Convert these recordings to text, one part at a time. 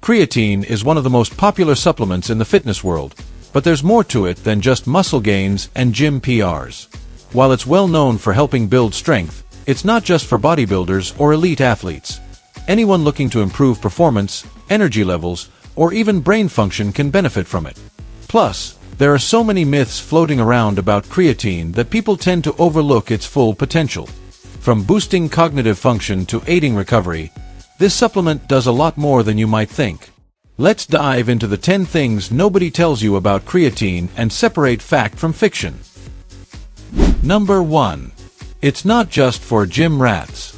Creatine is one of the most popular supplements in the fitness world, but there's more to it than just muscle gains and gym PRs. While it's well known for helping build strength, it's not just for bodybuilders or elite athletes. Anyone looking to improve performance, energy levels, or even brain function can benefit from it. Plus, there are so many myths floating around about creatine that people tend to overlook its full potential. From boosting cognitive function to aiding recovery, this supplement does a lot more than you might think. Let's dive into the 10 things nobody tells you about creatine and separate fact from fiction. Number 1. It's not just for gym rats.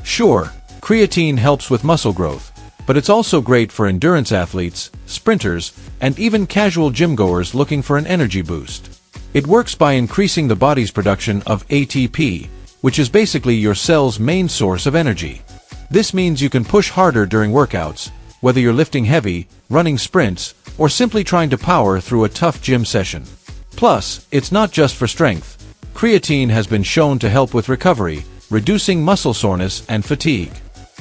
Sure, creatine helps with muscle growth, but it's also great for endurance athletes, sprinters, and even casual gym-goers looking for an energy boost. It works by increasing the body's production of ATP, which is basically your cell's main source of energy. This means you can push harder during workouts, whether you're lifting heavy, running sprints, or simply trying to power through a tough gym session. Plus, it's not just for strength. Creatine has been shown to help with recovery, reducing muscle soreness and fatigue.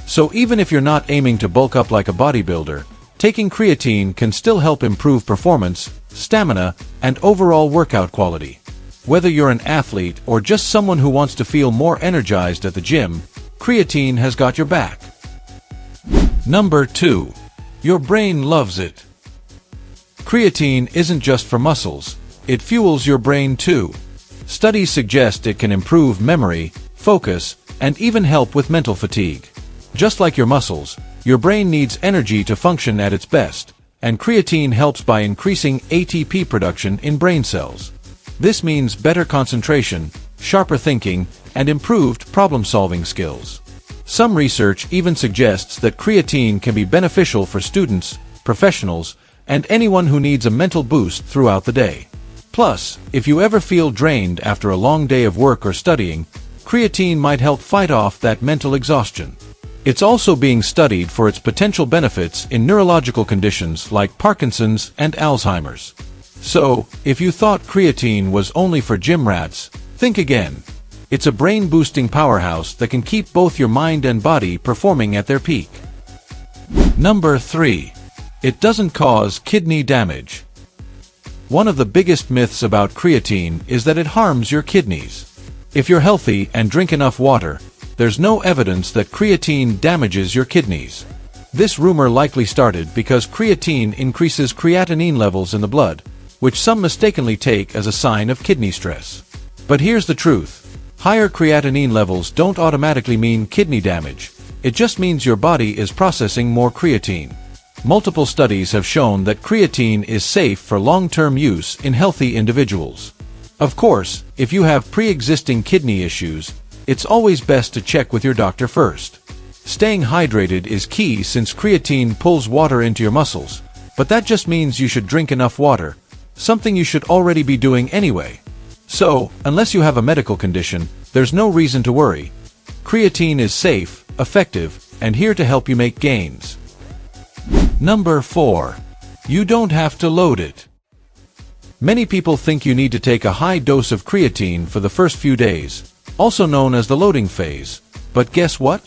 So even if you're not aiming to bulk up like a bodybuilder, taking creatine can still help improve performance, stamina, and overall workout quality. Whether you're an athlete or just someone who wants to feel more energized at the gym, creatine has got your back. Number 2. Your brain loves it. Creatine isn't just for muscles, it fuels your brain too. Studies suggest it can improve memory, focus, and even help with mental fatigue. Just like your muscles, your brain needs energy to function at its best, and creatine helps by increasing ATP production in brain cells. This means better concentration, sharper thinking, and improved problem-solving skills. Some research even suggests that creatine can be beneficial for students, professionals, and anyone who needs a mental boost throughout the day. Plus, if you ever feel drained after a long day of work or studying, creatine might help fight off that mental exhaustion. It's also being studied for its potential benefits in neurological conditions like Parkinson's and Alzheimer's. So, if you thought creatine was only for gym rats, think again. It's a brain-boosting powerhouse that can keep both your mind and body performing at their peak. Number 3. It doesn't cause kidney damage. One of the biggest myths about creatine is that it harms your kidneys. If you're healthy and drink enough water, there's no evidence that creatine damages your kidneys. This rumor likely started because creatine increases creatinine levels in the blood, which some mistakenly take as a sign of kidney stress. But here's the truth. Higher creatinine levels don't automatically mean kidney damage. It just means your body is processing more creatine. Multiple studies have shown that creatine is safe for long-term use in healthy individuals. Of course, if you have pre-existing kidney issues, it's always best to check with your doctor first. Staying hydrated is key since creatine pulls water into your muscles, but that just means you should drink enough water, something you should already be doing anyway. So, unless you have a medical condition, there's no reason to worry. Creatine is safe, effective, and here to help you make gains. Number 4. You don't have to load it. Many people think you need to take a high dose of creatine for the first few days, also known as the loading phase. But guess what?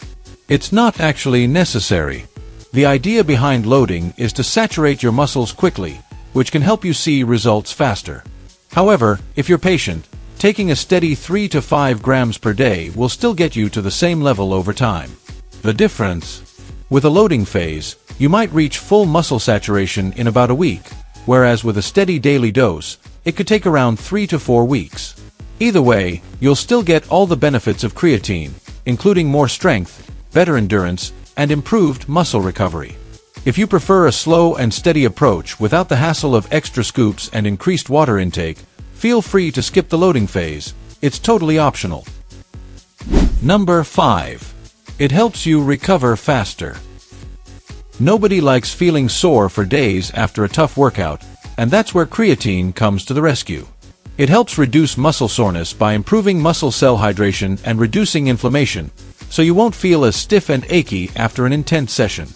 It's not actually necessary. The idea behind loading is to saturate your muscles quickly, which can help you see results faster. However, if you're patient, taking a steady 3 to 5 grams per day will still get you to the same level over time. The difference? With a loading phase, you might reach full muscle saturation in about a week, whereas with a steady daily dose, it could take around 3 to 4 weeks. Either way, you'll still get all the benefits of creatine, including more strength, better endurance, and improved muscle recovery. If you prefer a slow and steady approach without the hassle of extra scoops and increased water intake, feel free to skip the loading phase. It's totally optional. Number 5. It helps you recover faster. Nobody likes feeling sore for days after a tough workout, and that's where creatine comes to the rescue. It helps reduce muscle soreness by improving muscle cell hydration and reducing inflammation, so you won't feel as stiff and achy after an intense session.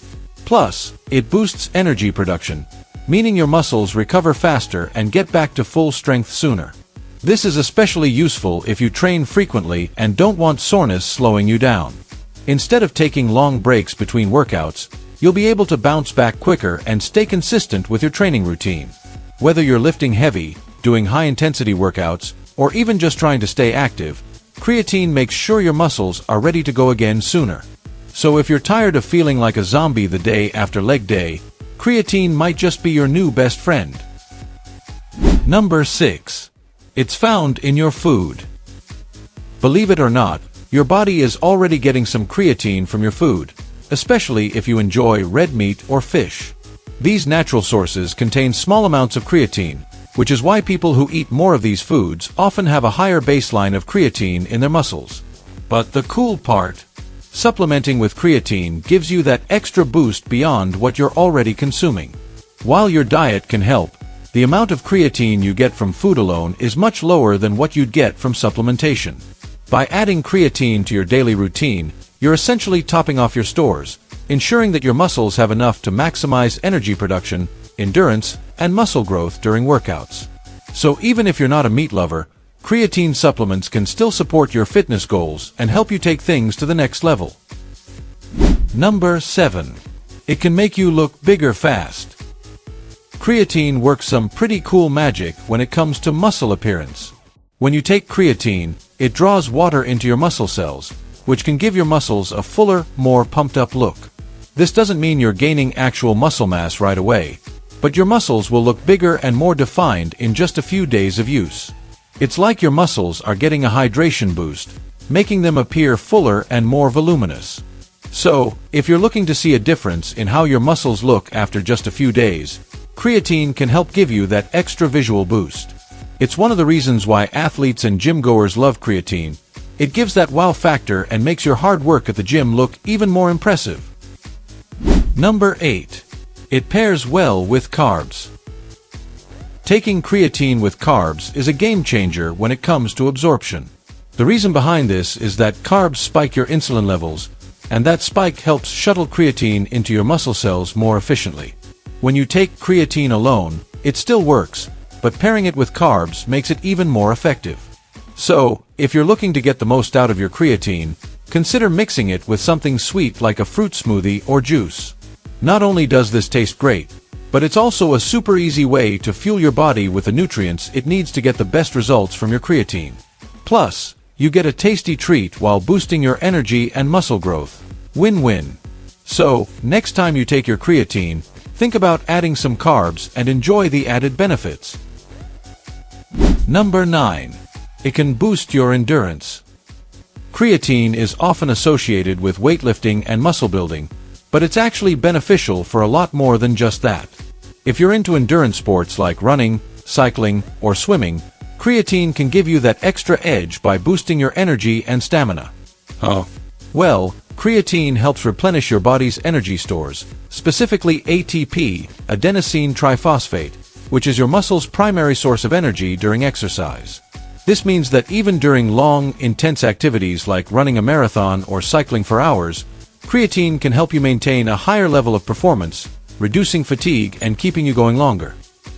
Plus, it boosts energy production, meaning your muscles recover faster and get back to full strength sooner. This is especially useful if you train frequently and don't want soreness slowing you down. Instead of taking long breaks between workouts, you'll be able to bounce back quicker and stay consistent with your training routine. Whether you're lifting heavy, doing high-intensity workouts, or even just trying to stay active, creatine makes sure your muscles are ready to go again sooner. So if you're tired of feeling like a zombie the day after leg day, creatine might just be your new best friend. Number 6. It's found in your food. Believe it or not, your body is already getting some creatine from your food, especially if you enjoy red meat or fish. These natural sources contain small amounts of creatine, which is why people who eat more of these foods often have a higher baseline of creatine in their muscles. But the cool part, supplementing with creatine gives you that extra boost beyond what you're already consuming. While your diet can help, the amount of creatine you get from food alone is much lower than what you'd get from supplementation. By adding creatine to your daily routine, you're essentially topping off your stores, ensuring that your muscles have enough to maximize energy production, endurance, and muscle growth during workouts. So even if you're not a meat lover, creatine supplements can still support your fitness goals and help you take things to the next level. Number 7. It can make you look bigger fast. Creatine works some pretty cool magic when it comes to muscle appearance. When you take creatine, it draws water into your muscle cells, which can give your muscles a fuller, more pumped-up look. This doesn't mean you're gaining actual muscle mass right away, but your muscles will look bigger and more defined in just a few days of use. It's like your muscles are getting a hydration boost, making them appear fuller and more voluminous. So, if you're looking to see a difference in how your muscles look after just a few days, creatine can help give you that extra visual boost. It's one of the reasons why athletes and gym goers love creatine. It gives that wow factor and makes your hard work at the gym look even more impressive. Number 8. It pairs well with carbs. Taking creatine with carbs is a game changer when it comes to absorption. The reason behind this is that carbs spike your insulin levels, and that spike helps shuttle creatine into your muscle cells more efficiently. When you take creatine alone, it still works, but pairing it with carbs makes it even more effective. So, if you're looking to get the most out of your creatine, consider mixing it with something sweet like a fruit smoothie or juice. Not only does this taste great, but it's also a super easy way to fuel your body with the nutrients it needs to get the best results from your creatine. Plus, you get a tasty treat while boosting your energy and muscle growth. Win-win. So, next time you take your creatine, think about adding some carbs and enjoy the added benefits. Number 9. It can boost your endurance. Creatine is often associated with weightlifting and muscle building, but it's actually beneficial for a lot more than just that. If you're into endurance sports like running, cycling, or swimming, creatine can give you that extra edge by boosting your energy and stamina. Well, creatine helps replenish your body's energy stores, specifically ATP, adenosine triphosphate, which is your muscle's primary source of energy during exercise. This means that even during long, intense activities like running a marathon or cycling for hours, creatine can help you maintain a higher level of performance, reducing fatigue and keeping you going longer.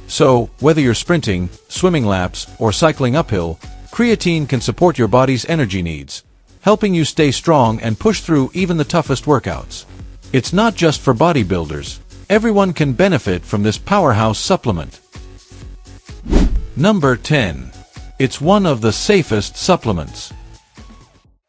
So, whether you're sprinting, swimming laps, or cycling uphill, creatine can support your body's energy needs, helping you stay strong and push through even the toughest workouts. It's not just for bodybuilders. Everyone can benefit from this powerhouse supplement. Number 10. It's one of the safest supplements.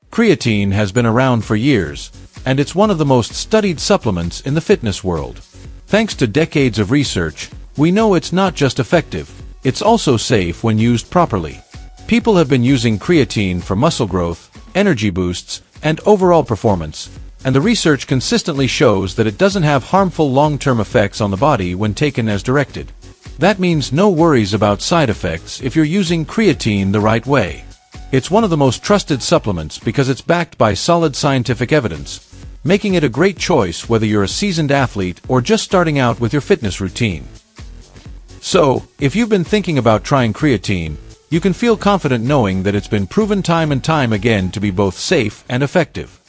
Creatine has been around for years, and it's one of the most studied supplements in the fitness world. Thanks to decades of research, we know it's not just effective, it's also safe when used properly. People have been using creatine for muscle growth, energy boosts, and overall performance, and the research consistently shows that it doesn't have harmful long-term effects on the body when taken as directed. That means no worries about side effects if you're using creatine the right way. It's one of the most trusted supplements because it's backed by solid scientific evidence, making it a great choice whether you're a seasoned athlete or just starting out with your fitness routine. So, if you've been thinking about trying creatine, you can feel confident knowing that it's been proven time and time again to be both safe and effective.